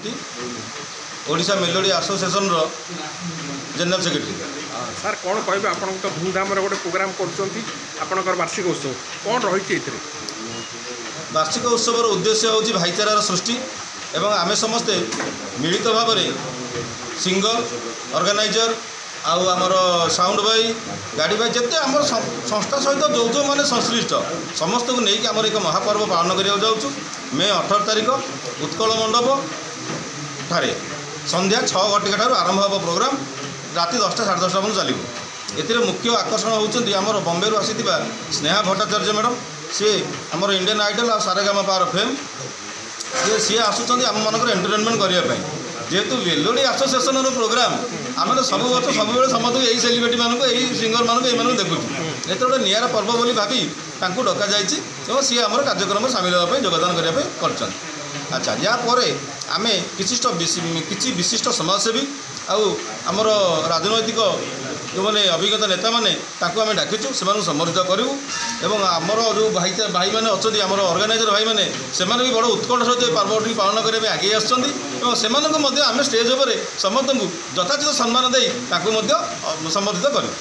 Mohanty Odisha melody association रो general secretary. Sir कौन कहे आप तो धूमधाम गोटे प्रोग्राम कर वार्षिक उत्सव कौन रही वार्षिक उत्सव उद्देश्य हूँ भाईचारार सृष्टि एवं आमे समस्ते मिलित भाव में सिंगर ऑर्गेनाइजर आउ आमर साउंड बाई गाड़ी बाई जिते आम संस्था सहित जो जो मैंने संश्लिष्ट समस्त को लेकिन आम एक महापर्व पालन करने जाऊँ मे 18 तारिख उत्कल मंडप ठारे संध्या 6 घटिका ठार आरंभ हम प्रोग्राम राति 10टा 10:30 पर्यटन चलो। एतिर मुख्य आकर्षण होउछन्ती आमर बॉम्बे रु आसीथिबा स्नेहा भट्टाचार्य मैडम सी आमर इंडियन आइडल आ सारेगामा पावर फेम सी आसुचन्ती आम मानकर एंटरटेनमेंट करिया पई जेहेतु मेलोडी एसोसिएशन रो प्रोग्राम आम सब वर्ष सब समस्त यही सेलिब्रिटी मानक यही सिंगर मानक ये देखुँ एत गोटे निआरा पर्व बोली भावी तांकू डका जाइछि और सी आमर कार्यक्रम सामिल होगा योगदान करने कर। अच्छा यापर आम किसी विशिष्ट समाजसेवी आमर राजनैतिक जो मैंने अभिज्ञता नेता मैंने आम डाकिचु से सम्मानित करूँ एवं आमर जो भाई मैंने अच्छा आम ऑर्गेनाइजर भाई मैंने से भी बड़ उत्कंठ सहित पर्वटी पालन करने आगे आम स्टेज उपर समस्त को यथाचित सम्मान दे सम्बर्धित करूँ।